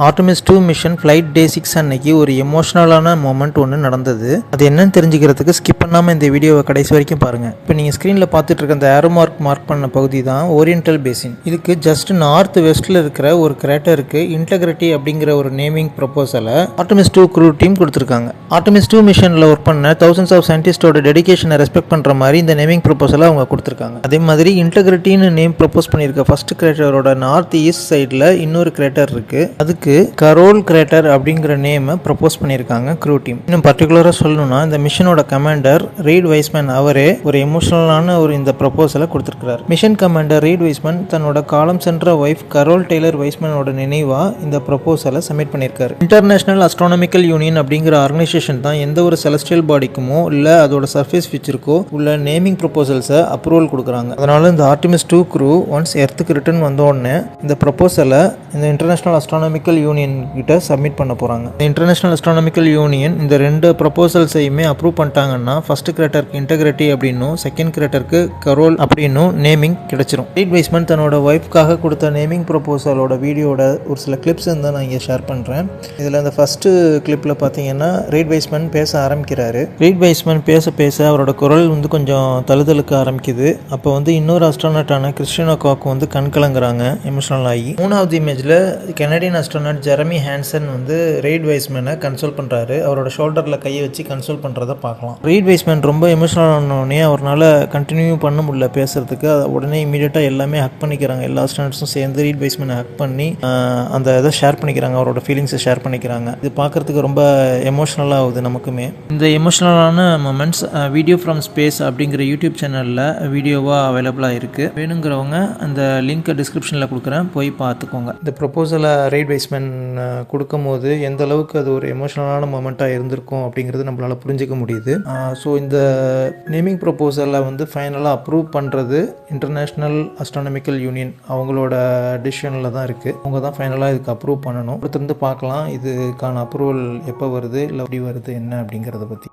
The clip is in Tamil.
ஆர்டமிஸ் 2 மிஷன் ஃப்ளைட் டே 6 அன்னைக்கு ஒரு எமோஷனலான மொமெண்ட் ஒன்று நடந்தது. அது என்னன்னு தெரிஞ்சுக்கிறதுக்கு ஸ்கிப் பண்ணாமல் இந்த வீடியோவை கடைசி வரைக்கும் பாருங்கள். இப்போ நீங்கள் ஸ்க்ரீனில் பார்த்துட்டு இருக்க அந்த ஏரோ மார்க் பண்ண பகுதி தான் ஓரியன்டல் பேசின். இதுக்கு ஜஸ்ட் நார்த் வெஸ்ட்டில் இருக்கிற ஒரு கிரேட்டருக்கு இன்டெகிரிட்டி அப்படிங்கிற ஒரு நேமிங் ப்ரொபோசலை ஆர்டமிஸ் 2 க்ரூ டீம் கொடுத்துருக்காங்க. ஆர்டமிஸ் 2 மிஷனில் ஒர்க் பண்ண தௌசண்ட்ஸ் ஆஃப் சயின்டிஸ்டோட டெடிகேஷனை ரெஸ்பெக்ட் பண்ணுற மாதிரி இந்த நேமிங் ப்ரொபோசலை அவங்க கொடுத்துருக்காங்க. அதே மாதிரி இன்டெகிரிட்டின்னு நேம் ப்ரொபோஸ் பண்ணியிருக்க ஃபர்ஸ்ட் கிரேட்டரோட நார்த் ஈஸ்ட் சைடில் இன்னொரு கிரேட்டர் இருக்குது. அதுக்கு கரோல் கிரேட்டர் அப்படிங்கிற நேமை ப்ரப்போஸ் பண்ணியிருக்காங்க க்ரூ டீம். இன்னும் பர்டிகுலராக சொல்லணும்னா இந்த மிஷனோட கமாண்டர் ரீட் வைஸ்மேன் அவரே ஒரு எமோஷனலான ஒரு இந்த ப்ரப்போசலை கொடுத்துருக்கிறார். மிஷன் கமாண்டர் ரீட் வைஸ்மேன் தன்னோட காலம் சென்ற ஒய்ஃப் கரோல் டெய்லர் வைஸ்மேனோட நினைவா இந்த ப்ரப்போசலை சப்மிட் பண்ணியிருக்காரு. இன்டர்நேஷனல் அஸ்ட்ரானமிக்கல் யூனியன் அப்படிங்கிற ஆர்கனைசேஷன் தான் எந்த ஒரு செலஸ்டியல் பாடிக்குமோ இல்லை அதோட சர்ஃபேஸ் ஃபீச்சருக்கோ உள்ள நேமிங் ப்ரப்போசல்ஸை அப்ரூவல் கொடுக்குறாங்க. அதனால இந்த ஆர்டமிஸ் 2 க்ரூ ஒன்ஸ் எர்த்துக்கு ரிட்டர்ன் வந்த உடனே இந்த ப்ரப்போசலை இந்த இன்டர்நேஷனல் அஸ்ட்ரானமிக்கல் யூனியன் கிட்ட சப்மிட் பண்ண போறாங்க. இன்டர்நேஷனல் அஸ்ட்ரானமிக்கல் யூனியன் இந்த ரெண்டு ப்ரப்போசல்ஸையுமே அப்ரூவ் பண்ணிட்டாங்கன்னா ஃபர்ஸ்ட் கிரேட்டருக்கு இன்டெகிரிட்டி அப்படின்னும் செகண்ட் கிரேட்டருக்கு கரோல் அப்படின்னும் நேமிங் கிடைச்சிரும். ரீட் வைஸ்மேன் தன்னோட ஒய்ஃப்காக கொடுத்த நேமிங் ப்ரப்போசலோட வீடியோட ஒரு சில கிளிப்ஸ் இருந்தால் நான் இங்கே ஷேர் பண்ணுறேன். இதில் இந்த ஃபர்ஸ்ட் கிளிப்பில் பார்த்தீங்கன்னா ரீட் வைஸ்மேன் பேச ஆரம்பிக்கிறாரு. ரீட் வைஸ்மேன் பேச அவரோட குரல் கொஞ்சம் தழுதலுக்க ஆரம்பிக்குது. அப்போ இன்னொரு அஸ்ட்ரானட்டான கிறிஸ்டியனோ காக் கண் கலங்குறாங்க எமோஷனல் ஆகி. மூணாவது இமேஜில் Canadian astronaut Jeremy Hansen Reid வைஸ்மேனை கன்சோல் பண்ணுறாரு. அவரோட ஷோல்டரில் கையை வச்சு கன்சோல் பண்ணுறதை பார்க்கலாம். ரீட் வைஸ்மேன் ரொம்ப எமோஷனல் ஆனோடனே அவரால் கண்டினியூ பண்ண முடியல பேசுறதுக்கு. உடனே இமீடியட்டாக எல்லாமே ஹக் பண்ணிக்கிறாங்க. எல்லா அஸ்ட்ரானட்ஸும் சேர்ந்து ரீட் வைஸ்மேனை ஹக் பண்ணி அந்த இதை ஷேர் பண்ணிக்கிறாங்க. அவரோட ஃபீலிங்ஸை ஷேர் பண்ணிக்கிறாங்க. இது பார்க்குறதுக்கு ரொம்ப எமோஷனலாக ஆகுது நமக்குமே. இந்த எமோஷனலான மொமெண்ட்ஸ் வீடியோ ஃப்ரம் ஸ்பேஸ் அப்படிங்கிற யூடியூப் சேனலில் வீடியோவாக அவைலபிளாக இருக்குது. வேணுங்கிறவங்க அந்த லிங்க்கை டிஸ்கிரிப்ஷனில் கொடுக்குறேன், போய் பார்த்துக்கோங்க. இந்த ப்ரொபோசலை ரீட் வைஸ்மேன் கொடுக்கும் போது எந்த அளவுக்கு அது ஒரு எமோஷனலான மொமெண்ட்டாக இருந்திருக்கும் அப்படிங்கிறது நம்மளால் புரிஞ்சிக்க முடியுது. ஸோ இந்த நேமிங் ப்ரொபோசலை ஃபைனலாக அப்ரூவ் பண்ணுறது இன்டர்நேஷ்னல் அஸ்ட்ரானமிக்கல் யூனியன் அவங்களோட டிசிஷனில் தான் இருக்குது. அவங்க தான் ஃபைனலாக இதுக்கு அப்ரூவ் பண்ணணும். அடுத்திருந்து பார்க்கலாம் இதுக்கான அப்ரூவல் எப்போ வருது, இல்லை எப்படி வருது என்ன அப்படிங்கிறத பற்றி.